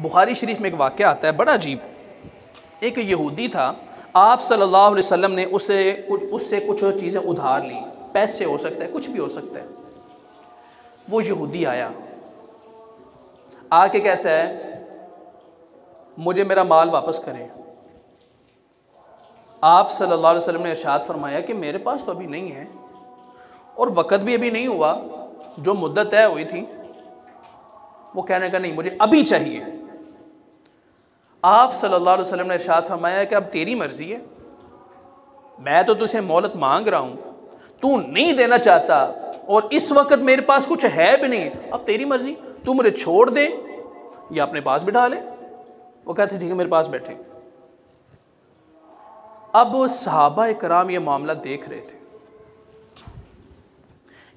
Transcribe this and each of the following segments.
बुखारी शरीफ में एक वाक़या आता है बड़ा अजीब। एक यहूदी था, आप सल्लल्लाहु अलैहि वसल्लम ने उससे कुछ चीज़ें उधार ली, पैसे हो सकता है, कुछ भी हो सकता है। वो यहूदी आया, आके कहता है मुझे मेरा माल वापस करें। आप सल्लल्लाहु अलैहि वसल्लम ने इरशाद फरमाया कि मेरे पास तो अभी नहीं है और वक़्त भी अभी नहीं हुआ, जो मुद्दत तय हुई थी। वो कहने का नहीं, मुझे अभी चाहिए। आप सल्लल्लाहु अलैहि वसल्लम ने इरशाद फरमाया कि अब तेरी मर्ज़ी है, मैं तो तुझसे मोहलत मांग रहा हूँ, तू नहीं देना चाहता और इस वक्त मेरे पास कुछ है भी नहीं, अब तेरी मर्ज़ी, तू मुझे छोड़ दे या अपने पास बिठा ले। वो कहते ठीक है मेरे पास बैठे। अब सहाबा इकराम ये मामला देख रहे थे।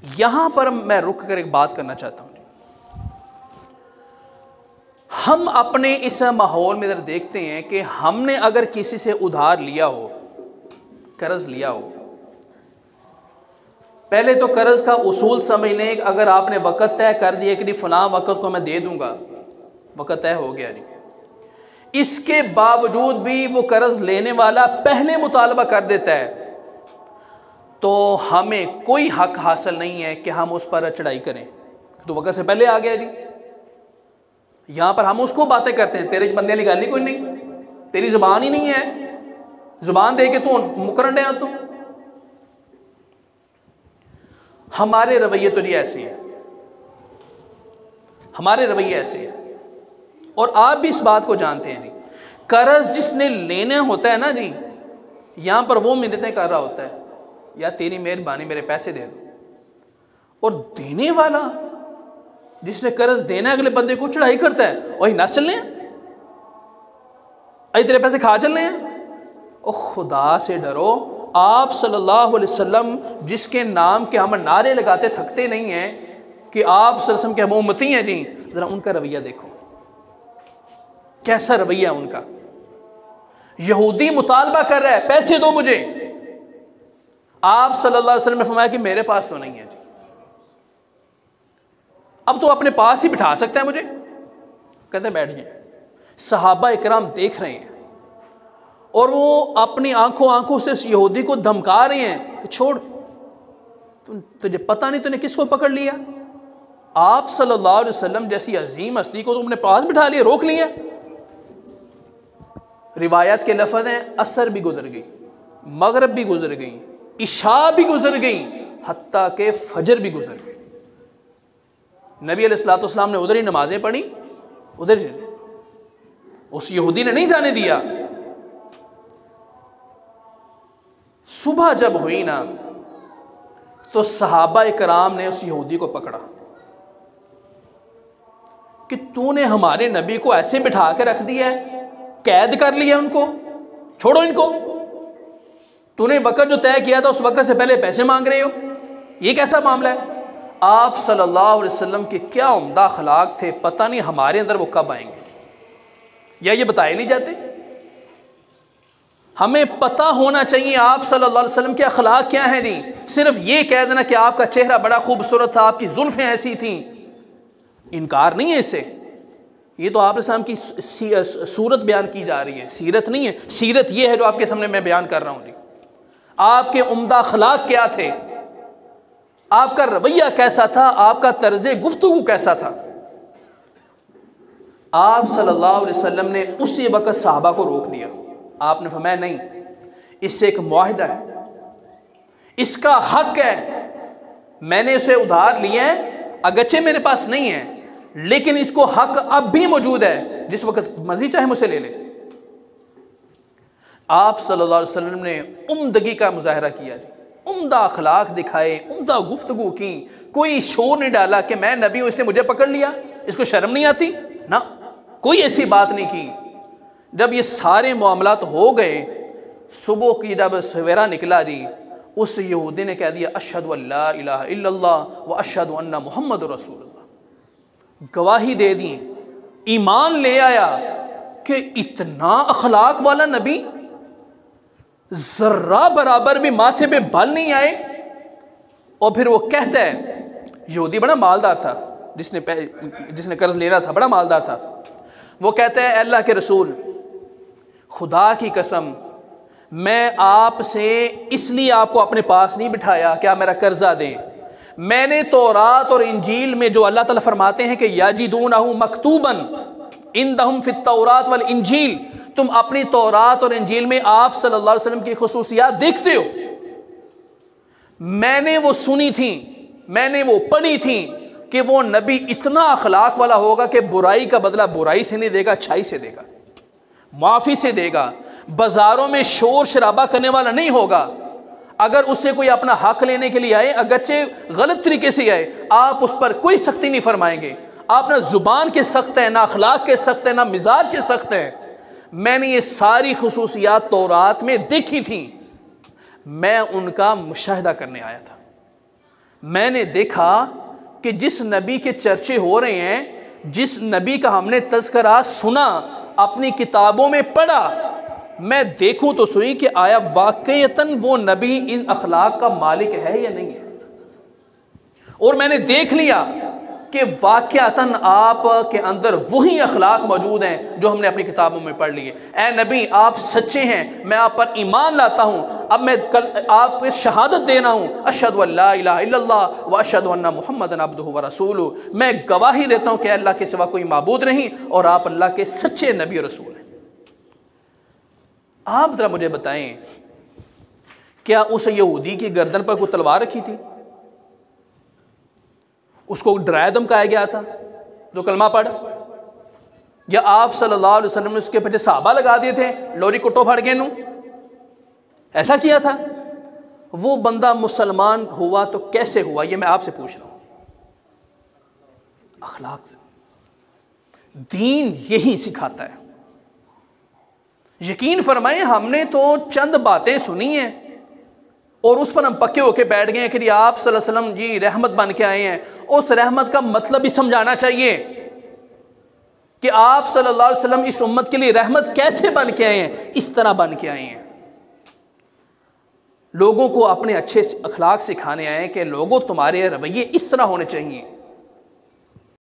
यहां पर मैं रुक कर एक बात करना चाहता हूं। हम अपने इस माहौल में जरा देखते हैं कि हमने अगर किसी से उधार लिया हो, कर्ज लिया हो, पहले तो कर्ज का उसूल समझ लें। अगर आपने वक़्त तय कर दिया कि फलां वक़्त को मैं दे दूंगा, वक़्त तय हो गया नहीं, इसके बावजूद भी वो कर्ज लेने वाला पहले मुतालबा कर देता है, तो हमें कोई हक हासिल नहीं है कि हम उस पर चढ़ाई करें। तो वक़्त से पहले आ गया जी, यहां पर हम उसको बातें करते हैं, तेरे बंदे वाली गाल ही कोई नहीं, तेरी जुबान ही नहीं है, जुबान दे के तू मुकरन है। तू हमारे रवैये तो जी ऐसे हैं, हमारे रवैये ऐसे हैं। और आप भी इस बात को जानते हैं जी, कर्ज जिसने लेने होता है ना जी, यहां पर वो मिन्नतें कर रहा होता है, या तेरी मेहरबानी मेरे पैसे दे दो। और देने वाला जिसने कर्ज देना अगले बंदे को चढ़ाई करता है, वही नस चलने हैं, अरे तेरे पैसे खा चलने हैं। और खुदा से डरो, आप सल्लल्लाहु अलैहि वसल्लम जिसके नाम के हम नारे लगाते थकते नहीं हैं कि आप सल्लल्लाहु अलैहि वसल्लम के हम उम्मती हैं जी, जरा उनका रवैया देखो, कैसा रवैया उनका। यहूदी मुतालबा कर रहा है पैसे दो मुझे, आप सल्लल्लाहु अलैहि वसल्लम ने फरमाया कि मेरे पास तो नहीं है जी, अब तो अपने पास ही बिठा सकता है मुझे। कहते बैठ जाए। सहाबा इकराम देख रहे हैं और वो अपनी आंखों से उस यहूदी को धमका रहे हैं कि छोड़, तुझे पता नहीं तूने किसको पकड़ लिया। आप सल्लल्लाहु अलैहि वसल्लम जैसी अजीम हस्ती को तुमने पास बिठा लिया, रोक लिया। रिवायत के लफ्ज़ हैं असर भी गुजर गई, मगरब भी गुजर गई, इशा भी गुजर गई, हत्ता के फजर भी गुजर गई। नबी अलैहिस्सलातु वस्सलाम ने उधर ही नमाजें पढ़ी, उधर ही, उस यहूदी ने नहीं जाने दिया। सुबह जब हुई ना, तो सहाबा इकराम ने उस यहूदी को पकड़ा कि तूने हमारे नबी को ऐसे बिठा के रख दिया है, कैद कर लिया उनको, छोड़ो इनको, तूने वक़्त जो तय किया था उस वक़्त से पहले पैसे मांग रहे हो, ये कैसा मामला है। आप सल्लल्लाहु अलैहि वसल्लम के क्या उम्दा अखलाक थे, पता नहीं हमारे अंदर वो कब आएंगे, या ये बताए नहीं जाते। हमें पता होना चाहिए आप सल्लल्लाहु अलैहि वसल्लम के अखलाक क्या हैं। नहीं सिर्फ ये कह देना कि आपका चेहरा बड़ा खूबसूरत था, आपकी जुल्फ़ें ऐसी थी, इनकार नहीं है इससे। ये तो आप इस्लाम की सूरत बयान की जा रही है, सीरत नहीं है। सीरत ये है जो आपके सामने मैं बयान कर रहा हूँ जी। आपके उम्दा अखलाक क्या थे, आपका रवैया कैसा था, आपका तर्ज़े गुफ्तगू कैसा था। आप सल्लल्लाहु अलैहि वसल्लम ने उसी वक़्त सहाबा को रोक दिया। आपने फरमाया नहीं, इससे एक मुआहिदा है, इसका हक है, मैंने उसे उधार लिया है, अगरचे मेरे पास नहीं है, लेकिन इसको हक अब भी मौजूद है, जिस वक़्त मर्जी चाहे मुझसे ले ले। आप सल्लल्लाहु अलैहि वसल्लम ने उम्दगी का मुजाहरा किया, उम्दा अखलाक दिखाए, उम्दा गुफ्तगू की, कोई शोर नहीं डाला कि मैं नबी हूं इसने मुझे पकड़ लिया, इसको शर्म नहीं आती ना, कोई ऐसी बात नहीं की। जब ये सारे मामलात हो गए, सुबह की जब सवेरा निकला जी, उस यहूदी ने कह दिया अशहदु अल्ला इलाहा इल्लल्लाह व अशहदु अन्ना मुहम्मद रसूलुल्लाह, गवाही दे दी, ईमान ले आया कि इतना अखलाक वाला नबी, जर्रा बराबर भी माथे पे बल नहीं आए। और फिर वो कहता है, यहूदी बड़ा मालदार था, जिसने कर्ज लेना था, बड़ा मालदार था, वो कहते हैं अल्लाह के रसूल, खुदा की कसम मैं आपसे इसलिए आपको अपने पास नहीं बिठाया कि आप मेरा कर्जा दें। मैंने तौरात और इंजील में जो अल्लाह ताला फरमाते हैं कि याजिदूनहु मकतूबन इंदहुम फित तौरात वल इंजील, तुम अपनी तौरात और इंजील में आप सल्लल्लाहु अलैहि वसल्लम की खुसूसियात देखते हो। मैंने वो सुनी थी, मैंने वो पढ़ी थी कि वो नबी इतना अखलाक वाला होगा कि बुराई का बदला बुराई से नहीं देगा, अच्छाई से देगा, माफ़ी से देगा। बाज़ारों में शोर शराबा करने वाला नहीं होगा। अगर उससे कोई अपना हक लेने के लिए आए, अगरचे गलत तरीके से आए, आप उस पर कोई सख्ती नहीं फरमाएंगे। आप ना ज़ुबान के सख्त हैं, ना अखलाक के सख्त हैं, ना मिजाज के सख्त हैं। मैंने ये सारी खुसूसियात तौरात में देखी थी। मैं उनका मुशाहिदा करने आया था। मैंने देखा कि जिस नबी के चर्चे हो रहे हैं, जिस नबी का हमने तज़किरा सुना, अपनी किताबों में पढ़ा, मैं देखूं तो सही कि आया वाकईतन वो नबी इन अखलाक का मालिक है या नहीं है। और मैंने देख लिया कि वाकईतन आप के अंदर वही अखलाक मौजूद हैं जो हमने अपनी किताबों में पढ़ लिए। ए नबी, आप सच्चे हैं, मैं आप पर ईमान लाता हूँ। अब मैं कल आपको शहादत देना हूँ, अशहदु अल्ला इलाहा इल्लल्लाह व अशहदु अन्ना मुहम्मदन अब्दुहु व रसूलुहु। मैं गवाही देता हूँ कि अल्लाह के सिवा कोई माबूद नहीं और आप अल्लाह के सच्चे नबी और रसूल हैं। आप ज़रा मुझे बताएं, क्या उस यहूदी की गर्दन पर कोई तलवार रखी थी? उसको डराया धमकाया गया था जो कलमा पढ़? या आप सल्लल्लाहु अलैहि वसल्लम ने उसके पीछे सहाबा लगा दिए थे, लोरी कुटो फड़ गए नू? ऐसा किया था? वो बंदा मुसलमान हुआ तो कैसे हुआ, ये मैं आपसे पूछ रहा हूं। अखलाक से। दीन यही सिखाता है। यकीन फरमाएं, हमने तो चंद बातें सुनी हैं और उस पर हम पक्के होके बैठ गए हैं कि आप सल्लल्लाहु अलैहि वसल्लम जी रहमत बन के आए हैं। उस रहमत का मतलब भी समझाना चाहिए कि आप सल्लल्लाहु अलैहि वसल्लम इस उम्मत के लिए रहमत कैसे बन के आए हैं। इस तरह बन के आए हैं। लोगों को अपने अच्छे अखलाक सिखाने आए कि लोगों तुम्हारे रवैये इस तरह होने चाहिए।